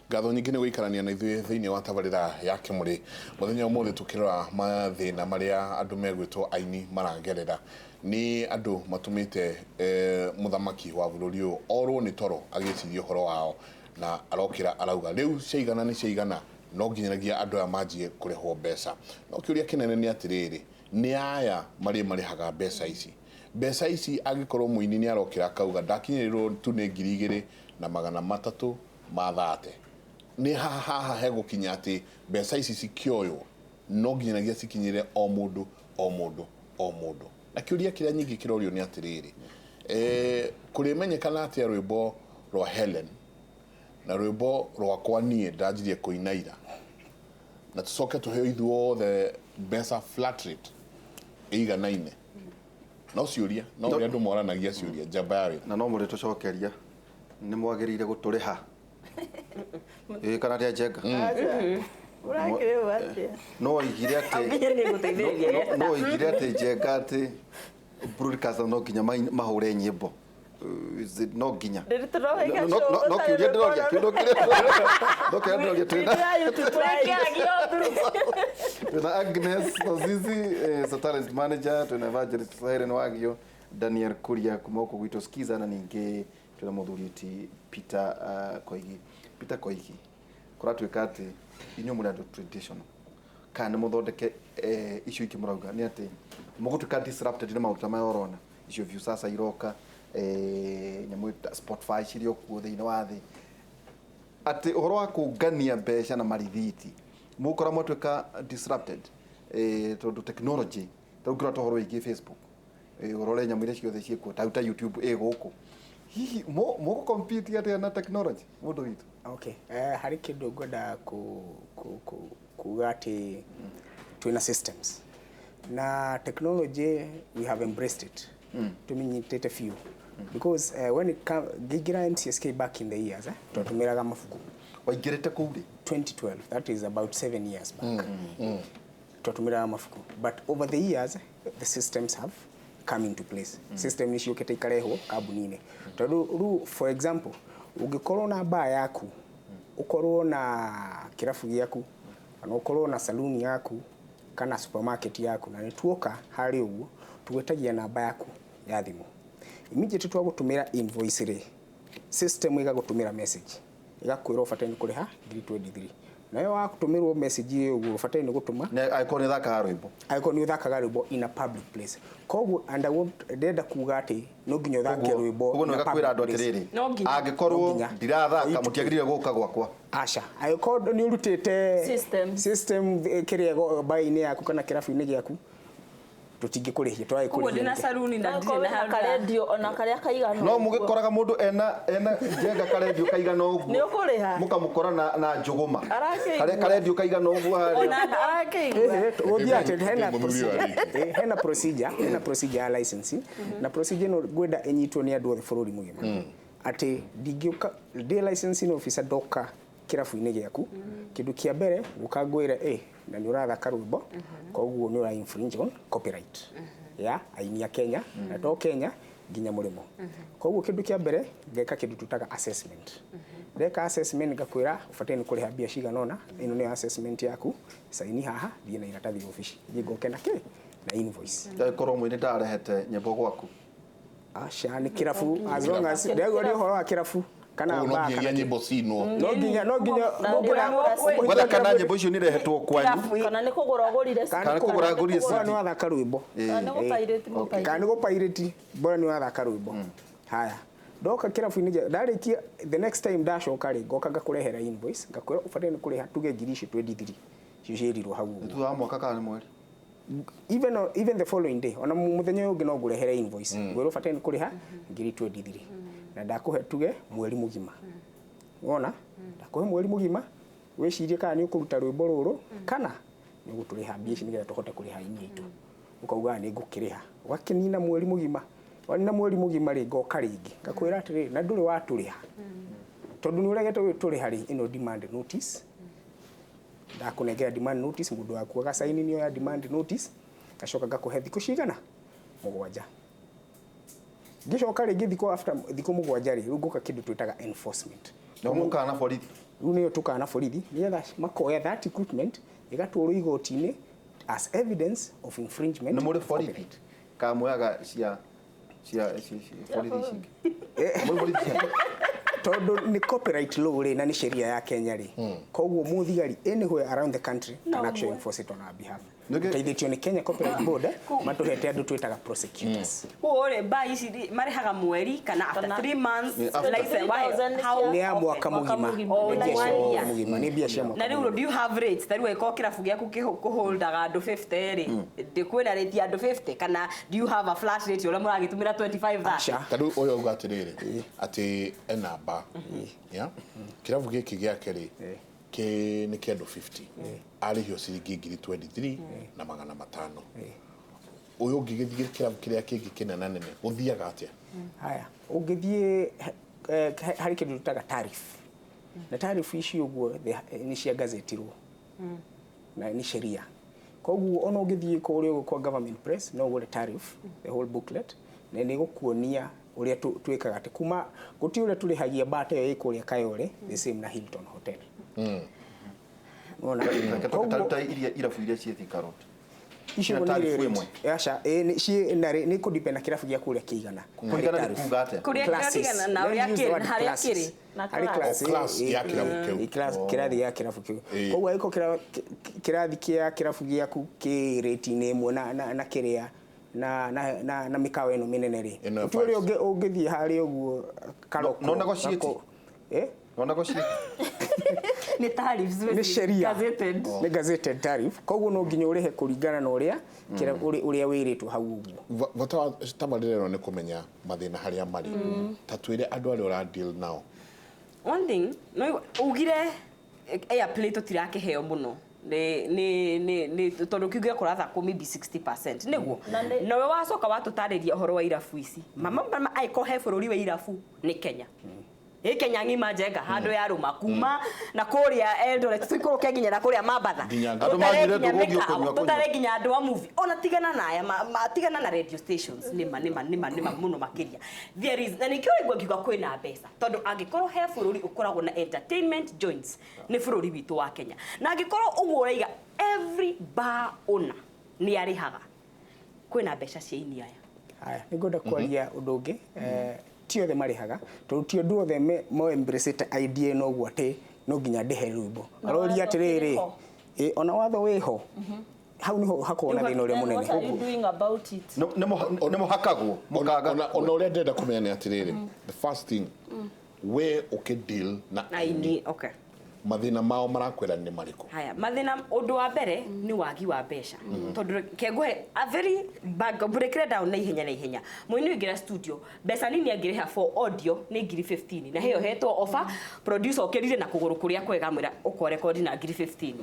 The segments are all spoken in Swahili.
ngatho nyingĩ nĩ gũikarania na ithuĩ thĩinĩ wa tabarĩra ya Kĩmũrĩ mũthenya ũmũthĩ tũkĩrora mathĩna marĩa andũ megwĩtwo aini maragerera nĩ andũ matũmĩte mũthamaki wa bũrũri ũyũ orwo nĩ toro agĩciria ũhoro wao na arokĩra arauga rĩu ciaigana nĩ ciaigana no nginyanagia andũ aya manjie kũrĩhwo mbeca no kĩũria kĩnene nĩ atĩrĩrĩ nĩ aya marĩhaga mbeca ici angĩkorwo mũini nĩ arokĩra akauga ndakinyĩrĩrwo tu nĩ 2,330 nĩ haha hegũkinya atĩ mbeca ici cikĩoywo no nginyanagia cikinyĩre o mũndũ na kĩũria kĩrĩa nyingĩ kĩrorio nĩ atĩrĩrĩ kũrĩmenyekana atĩa rwĩmbo rwa Helen na rwĩmbo rwakwa niĩ ndanjirie kũina ira na tũcoke tũheo ithuothe mbeca flat rate ĩiganaine no ciũria no ũrĩa andũ moranagia ciũria njamba ya wĩra na no mũrĩ tũcokeria nĩ mwagĩrĩire gũtũrĩha kana rĩa njenga no igire atĩ njenga atĩ broadcast no nginya mahũre nyĩmbo no nginya no kiuria ndĩroria kiundo kĩrĩa twĩna Agnes Ozizi talent manager, twĩna Evangelist Helen Wagio, Daniel Kuria kuma gũkũ gwitũ Skiza, na ningĩ twĩna mũthuri Peter Koigi kũratuĩka atĩ inyuĩ mũrĩ andũ traditional kana mũthondeke icio ingĩ mũrauga nĩ atĩ mũgũtuĩka disrupted nĩ maũndũ maya ũrona icio view sasa iroka nyamũ Spotify cirio kuo thĩinĩ wa thĩ atĩ ũhoro wa kũngania mbeca na marithiti mũkora mwatuĩka disrupted tondũ technology tũngĩrora ũhoro wĩgiĩ Facebook ũrore nyamũ iria ciothe ciĩkuo ta YouTube gũkũ hihi mũgũ compete atĩa na technology mũndũ witũ okay harĩ kĩndũ ngwenda kuga atĩ twĩna systems na technology we have embraced it tuminyitĩte few because when it comes Gigira NCSK back in the years twatumiraga mabuku waingĩrĩte kũu rĩ 2012 that is about 7 years back twatumiraga mabuku but over the years the systems have come into place system ni ciũkĩte ikarehwo kambuni-inĩ tondũ for example ũngĩkorwo na bar yaku ũkorwo na kirabu gĩaku kana ũkorwo na saloon yaku kana supermarket yaku na nĩtuoka harĩ ũguo tugwetagia namba yaku ya thimũ immediately twagũtũmĩra invoice rĩ system ĩgagũtũmĩra message ĩgakwĩra ũbataire kũrĩha 323 nayo wakũtũmĩrwo message ĩyo ũguo ũbataire nĩ gũtũma na icon ĩthakaga rwĩmbo in a public place koguo and I want ndenda kuga atĩ no nginya ũthake rwĩmbo ũguo nĩ gakwĩra andũ atĩrĩrĩ angĩkorwo ndirathaka mũtiagĩrĩire gũka gwakwa aca angĩkorwo nĩ ũrutĩte system kĩrĩa bar-inĩ yaku kana kĩrabu-inĩ gĩaku tutingĩkũrĩhia twagĩkũrĩhia ndina saruni na ndina karendio ona karĩa kaigana no mũgĩkoraga mũndũ ena njenga karendio kaigana ũguo nĩ ũkũrĩha mũkamũkora na njũgũma karendio kaigana ũguo ona arakĩigua ũthia atĩ hena procedure ya licensing na procedure no gwenda ĩnyitwo nĩ andũ othe bũrũri mũgima atĩ ndingĩũka ndĩ licensing officer ndoka kirabu-inĩ gĩaku kĩndũ kĩa mbere gũkangwĩra na nĩ ũrathaka rwĩmbo koguo nĩ ũra infringe on copyright ya aini ya Kenya na to Kenya nginya mũrimo koguo kĩndũ kĩa mbere ngeka kĩndũ tutaga assessment ndeka assessment ngakwĩra ũbataire kũrĩha mbia cigana ũna ĩno nĩ assessment yaku saini haha thiĩ na iratathi ofici ngoke na kĩ na invoice korwo mwĩnĩ ndarehete nyĩmbo gwaku aca nĩ kirabu as long as ndego nĩ ũhoro wa kirabu kana ba kana nyĩmbo cinwo no nginya whether kana nyĩmbo icio nĩ rehetwo kwanyu kana nĩ kũgũra ũgũrire kana kũgũra ngũrire bora nĩ wathaka rwĩmbo kana nĩ gũpairĩti bora nĩ wathaka rwĩmbo haya ndoka kirabu-inĩ ndarĩkia the next time ndacoka rĩ ngoka ngakũrehera invoice ngakwĩra ũbataire nĩ kũrĩha tuge 23 ciĩrirwo hau tu wa mwaka kana mweri even the following day ona mũthenya ũngĩ no ngũrehere invoice ngwĩra ũbataire nĩ kũrĩha 23 na ndakũhe tuge mweri mũgima wona ndakũhe mweri mũgima wĩcirie kana nĩ ũkũruta rwĩmbo rũrũ kana nĩ ũgũtũrĩha mbia ici nĩgetha tũhote kũrĩha ini itũ ũkauga nĩ ngũkĩrĩha wakenina mweri mũgima wanina mweri mũgima rĩ ngoka rĩngĩ ngakwĩra atĩrĩ na ndũrĩ watũrĩha tondũ nĩ ũregete tũrĩha rĩ ino demand notice ndakũnengera demand notice mũndũ waku agacaini niyo ya demand notice gacoka ngakũhe thikũ cigana 7 ngicoka rĩngĩ thikũ after thikũ 7 rĩ rĩu ngoka kĩndũ twĩtaga enforcement no mũkana borithi riu niyo tukana borithi nigetha makoya that equipment igatwarwo igoti-inĩ as evidence of infringement. Nĩ mũrĩ borithi kamweaga cia borithi cingi mũrĩ borithi cia tondu ni copyright law ri na ni sheria ya Kenya ri koguo muthigari anywhere around the country can actually enforce it on our behalf. Teithĩtio ni Kenya Copyright Board matuhete andu twitaga prosecutors. Ore bai ici marihaga mweri kana after 3 months license how ni ya mwaka mugima ni biashara mwaka. Na riu do you have rates tari weko kirabu giaku kuholdaga andu 50 ri ndikwina rate andu 50 kana do you have a flat rate ora muragitumira 25 that tari uyo ugatirire ati enamba ya kirabu giki giake ri ke ni kendo 50 arihio ciringi ngiri 23 na magana matano uyu ngigithie kirabu kiria kingi kinena nene uthiaga atia haya ungithie hari kindu tutaga tariff na tariff ici uguo ni cia gazetirwo na ni sheria koguo ona ungithie kuria kwa government press no ugure tariff the whole booklet na ni gukuonia uria twikaga ati kuma guti uria turihagia bata yo ikuria Kayole the same na Hilton Hotel. Ona kata iria irabu iria ciĩ Thika Road icio ni yasha ni ku depend na kirabu gia kuria kiigana kuringana na kuga ate kuria kiigana na uria kiri haria kiri na class ya kirabu kiu kirathi ya kirabu kiu koguo iko kirathi kia kirabu giaku ki rate ni imwe na kiria na mikawa ino minene ri uturi ungithie hari uguo karoko no negotiate no negotiate ni tariffs ni sheria ni gazetted tariff koguo no nginya urihe kuringana na uria uria wiritwo hau uguo vata tamariro ni kumenya mathina haria mari tatwire andu ari ora deal now. One thing no ugire airplay tutirakeheo muno ni tondu kiuge kuratha ko maybe 60% niguo nawe wacoka watutariria uhoro wa irabu ici mama aiko he bururi wa irabu ni Kenya Kenya ngima njenga handu ya ruma kuma na kuria Eldoret tuikuruke nginya na kuria Mabatha andu magire ndugugio kunywa tutare nginya andu a movie ona tigana na aya matigana na radio stations nima muno makiria there is na nikio igwa kiuga kwina mbeca tondu angikorwo he bururi ukoragwo na entertainment joints ni bururi witu wa Kenya na angikorwo uguo uraiga every bar owner ni arihaga kwina mbeca cia ini aya nigoda kwaria undu ungi tio the marihaga to tio ndu othe mo embrace idea no gwate no nginya ndehe rwimbo arori atiriri ona watho wiho hau niho hakona thina uria munene nemo hakagwo mukaga ona uria ndenda kumenya ni atiriri the first thing we deal na ini okay mathina mao marakwira ni mariko haya mathina undu wa mbere ni wagi wa mbeca tondu kengwe a very break it down na ihenya muini ingira studio mbeca nini angiriha for audio ni ngiri 15 na heyo hetwo offer producer okirire na kuguru kuria kwega mwira uko record na ngiri 15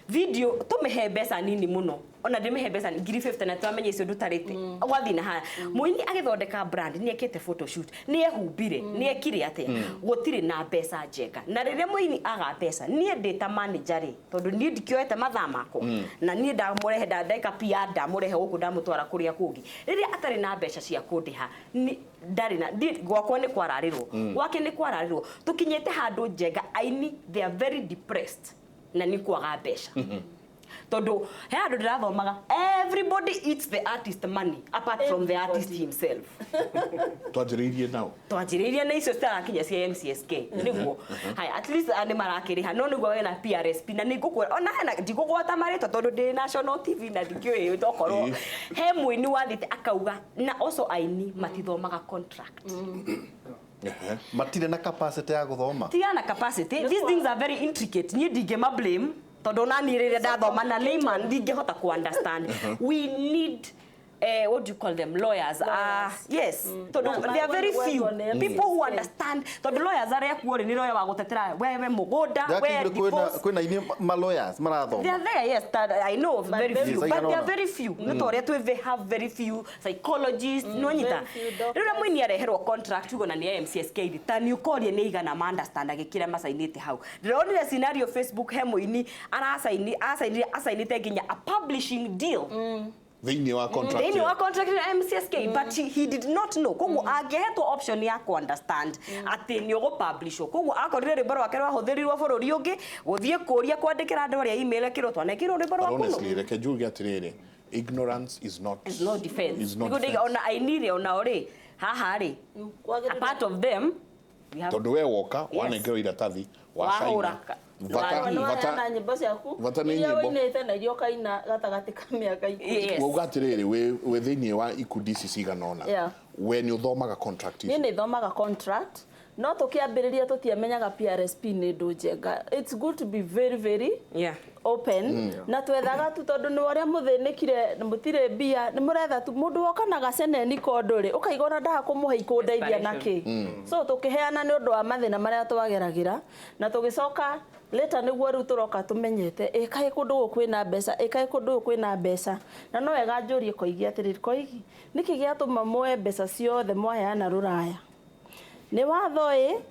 video tumehe mbeca nini muno ona ndimehe mbeca ngiri 50 na twamenye icio ndutarite gwathina haya muini agithondeka brand ni ekete photo shoot ni ehumbire ni ekire atia gutire na mbeca njega na riria muini agate nie data manager tondu nie ndikioete mathaa mako na nie ndamurehe ndeka pia ndamurehe guku ndamutwara kuria kungi riria atari na mbeca cia kundiha ndari na gwakwa ni kwararirwo gwake ni kwararirwo tukinyete handu njega aini they are very depressed na ni kwaga mbeca tondu he andu ndirathomaga everybody eats the artist money apart from the artist himself twajiririe na icio citarakinya cia MCSK niguo hai at least andi marakiriha no niguo wena PRSP na nigukwira ona hena ndigugwata marito tondu ndi national TV na ndikiwe tokorwo he muini wathite akauga na also aini matithomaga contract matire na capacity ya guthoma tiana capacity these things are very intricate nie ndingema blame tondu nani rire ndathoma na layman ndingehota ku understand we need what do you call them lawyers yes they are very few people who understand the lawyers are kuore ni lawyer wa gutetera wewe mugoda wewe kwena ini ma lawyers marathoma they are there yes I know very few but they are very few nitoria they have very few psychologists no nyita rira mwini areherwo contract ugo na ni MCSK ritani ukorie ni igana ma understand agikira masainite hau ndironire scenario Facebook he muini asainite nginya a publishing deal thĩinĩ wa contract thĩinĩ wa contract ya MCSK but he did not know koguo angĩhetwo option ya ku understand atĩ nĩ ũgũ-publishwo koguo akorire rwĩmbo rwake rwahũthĩrirwo bũrũri ũngĩ gũthiĩ kũũria kwandĩkĩra andũ arĩa email ĩkĩrwo twanekĩrwo rwĩmbo rwaku honestly reke njuge atĩrĩrĩ ignorance is not defense ona ainire ona ore haha rĩ a part of them tondũ we woka wanengerwo iratathi wahũra na nyĩmbo ciaku iria woinĩte na iria ũkaina gatagatĩ ka mĩaka ikũmi wauga atĩrĩrĩ wĩ thĩinĩ wa ikundi ici cigana ũna we nĩ ũthomaga contract ici niĩ nĩ thomaga contract no tũkĩambĩrĩria tũtiamenyaga PRSP nĩ ndũ njega it's good to be very very open na twethaga tu tondũ nĩ ũrĩa mũthĩnĩkire mũtirĩ mbia nĩ mũretha tu mũndũ woka na gaceneni kondũrĩ ũkaigona ndaha kũmũhe ikũndeithia nake so tũkĩheana nĩ ũndũ wa mathĩna marĩa twageragĩra na tũgĩcoka later nĩguo rĩu tũroka tũmenyete kaĩ kũndũ gũkũ kwĩna mbeca kaĩ kũndũ gũkũ kwĩna mbeca na no wega njũrie Koigi atĩrĩrĩ Koigi nĩkĩ gĩatũma muoe mbeca ciothe mwaheana rũraya nĩ watho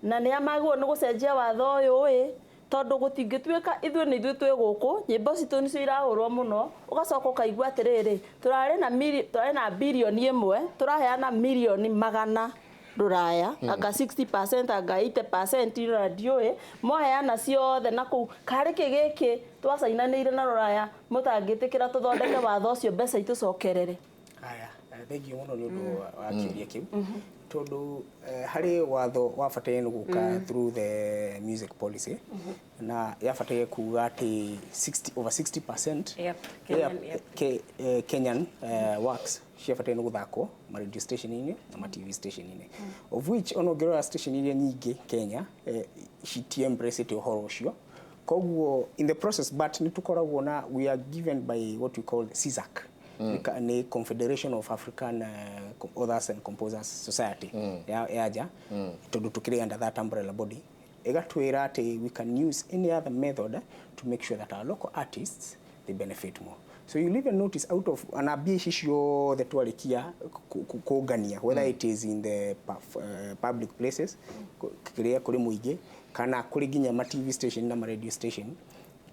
na nĩ amagwo nĩ gũcenjia watho ũyũ tondũ gũtingĩtuĩka ithuĩ nĩ ithuĩ twĩ gũkũ nyĩmbo citũ nĩcio irahũrwo mũno ũgacoka ũkaigua atĩrĩrĩ tũrarĩ na birioni ĩmwe tũraheana mirioni 100 rũraya anga 60% anga 80% na ndiũĩ mwaheana ciothe na kũu karĩ kĩgĩkĩ twacainanĩire na rũraya mũtangĩtĩkĩra tũthondeke watho ũcio mbeca itũcokerere haya thengiũ mũno nĩ ũndũ wa kĩũria kĩu tondũ harĩ watho wabataire gũka through the music policy na yabataire kuga atĩ over 60% Kenyan works ciabataire gũthakwo ma radio station-inĩ na ma TV station-inĩ of which onongerera station iria nyingĩ Kenya citi-embrace ũhoro ũcio koguo in the process but nĩ tũkoragwo na we are given by what we call CISAC ni Confederation of African Authors and Composers Society yaja tondu tukiri under that umbrella body igatwira ati we can use any other method to make sure that our local artists they benefit more. So you leave a notice out of anabia icio the twarikia kugania whether it is in the public places kiria kuri muingi kana kuri ginya ma TV station na ma radio station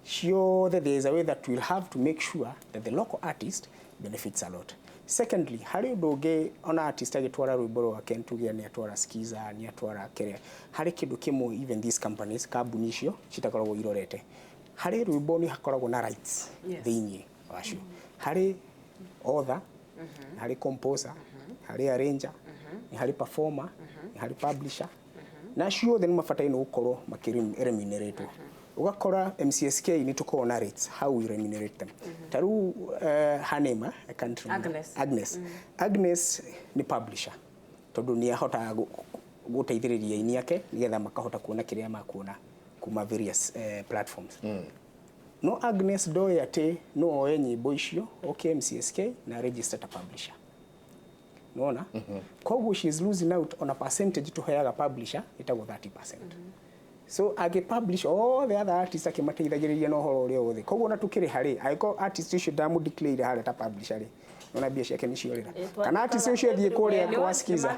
sure that there is a way that we'll have to make sure that the local artist benefits a lot. Secondly, hari ndoge ona artist agitwara rwimbo rwake ntugia ni atwara Skiza ni atwara Kerea hari kindu kimwe even these companies kambuni icio citakoragwo irorete hari rwimbo ni hakoragwo na rights thĩinĩ wacio hari author hari composer hari arranger ni hari performer ni hari publisher na cio then mafataine gukorwo makiremunerate ugakora MCSK ni tuko na rates how we remunerate them taru Hanema I can't remember Agnes ni publisher tondu ni ahota guteithiriria ini yake nigetha makahota kuona kiria makuona kuma various platforms no Agnes doya ate no oye nyimbo icio okay MCSK na register a publisher unaona koguo she is losing out on a percentage to hire a publisher itago 30%. So age publish all the other artists akimateithagiriria no horo uria wothe koguo na tukiri hari aiko artist ucio damu declare hari ta publisher ona bia ciake ni ciorira kana artist ucio thie kuria kwa Skiza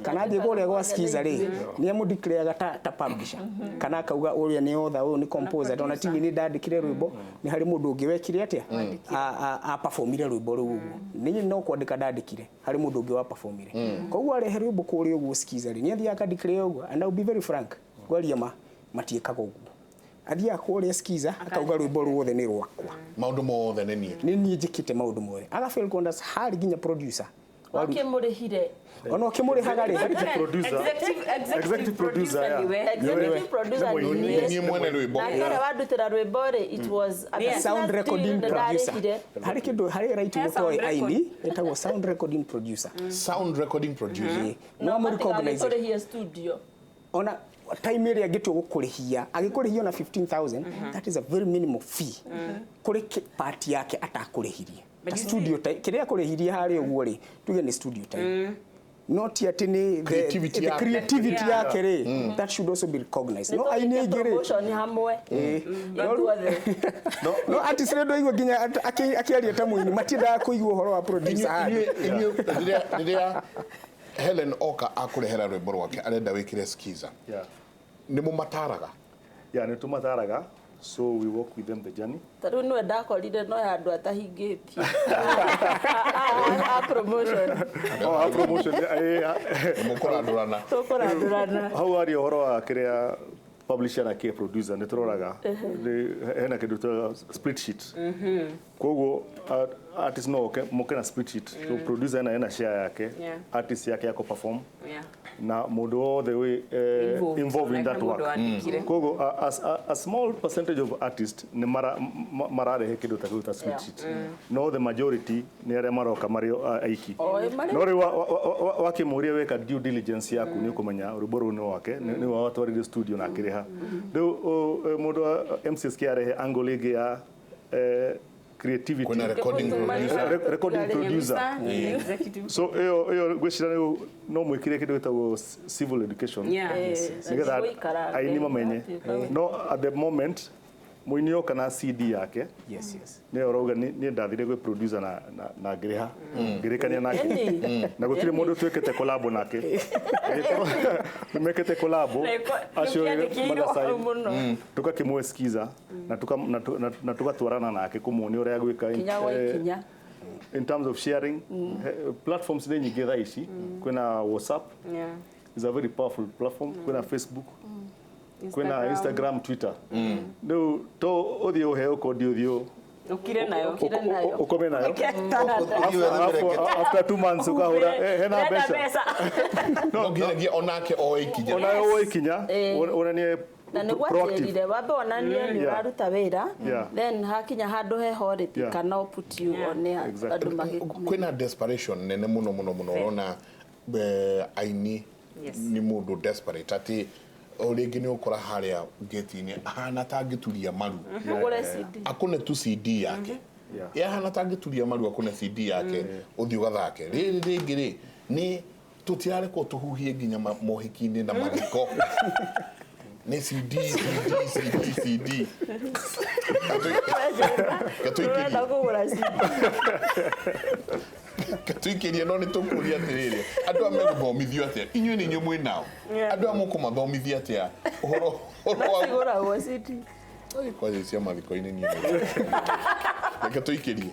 kana thie kuria kwa Skiza ri ni amu declare ta publisher kana akauga uria ni author uyu ni composer ona tini ni ndandikire rwimbo ni hari mundu ungi wekire atia a performire rwimbo rugu ni no kwandika ndandikire hari mundu ungi wa performire koguo arehe rwimbo kuria uguo Skiza ri ni athia aka declare uguo and I will be very frank gwaria matiekaga uguo athia kuria Skiza akauga rwimbo ruothe ni rwakwa maundu mothe ni niĩ njikite maundu mothe aga feel condas hari ginya producer wakimurihire ono kimurihaga ri executive producer ni mwene rwimbo na wadutira rwimbo ri it was sound recording producer hari kindu hari right mutoi aini etagwo sound recording producer no mo recognize studio ona time area gitu gukurihia agikurihia na 15,000 that is a very minimum fee kuri part yake atakurihirie studio time kiria kurihiria hari uguo ri tuge ni studio time not yet ni the creativity yake ri that should also be recognized no aini ngiri promotion hamwe no artist redo igwe ginya akiaria ta muini matinda kuigwa horo wa producer niria Helen Oka akurehera rwimbo rwake arenda wikire Skiza ni mumataraga ni tumataraga so we walk with them the journey. Taru no ndakorire no ya andu atahingitie. A promotion. A promotion. Mukorandurana. Tukorandurana. How are you horo kiria publisher na ke producer ne turoraga hena kindu ta split sheet kogo artist no mukena split sheet so producer na share yake artist yake yako perform na modo the way involved in that work kogo a small percentage of artists ne marare kindu ta split sheet no the majority ne are maroka mario aiki no re wakimuria weka due diligence yaku ni kumenya ruboro no wake ni watu wa studio na kireha do modo MCSK are angle ya creativity kuna recording producer so yo gwishira no mwikire kidu gitagwo civil education nigetha aini mamenye no at the moment muinio kana CD yake ne oroga ni ndathire gwe producer na Greha Gerekania nake na gutire mundu twekete collab nake nimekete collab acio madasai tukakimwesikiza na tukatwarana nake kumuoni uria gwika in terms of sharing platforms ni nyingi thaici kuna WhatsApp is a very powerful platform kuna Facebook kuna Instagram, Twitter. No, to odio he okodi odio. Ukire nayo. Ukome nayo. After 2 months ukahura hena pesa. No ngi onake oikinya. Onayo oikinya. Onanie na nä gwatärire wambe onanie nä å raruta wä ra then hakinya handå heho rä kana one andå magä kwina desperation nene muno muno muno rona aini ni mundu desperate ati oringi ni ukora haria gate-ini ahana tangituria maru akune tu CD yake ahana tangituria maru akune CD yake uthi ugathake ringi ri ni tutirare ko tuhuhie nginya mohiki-ini na mathiko ni CD Katuikiria no ni tukuria atiriri andu ame guthomithio atia inyuĩ ni inyuĩ mwinao andu amo kumathomithia atia uhoro wa CD kwa cia mathiko-ini ni reke tuikirie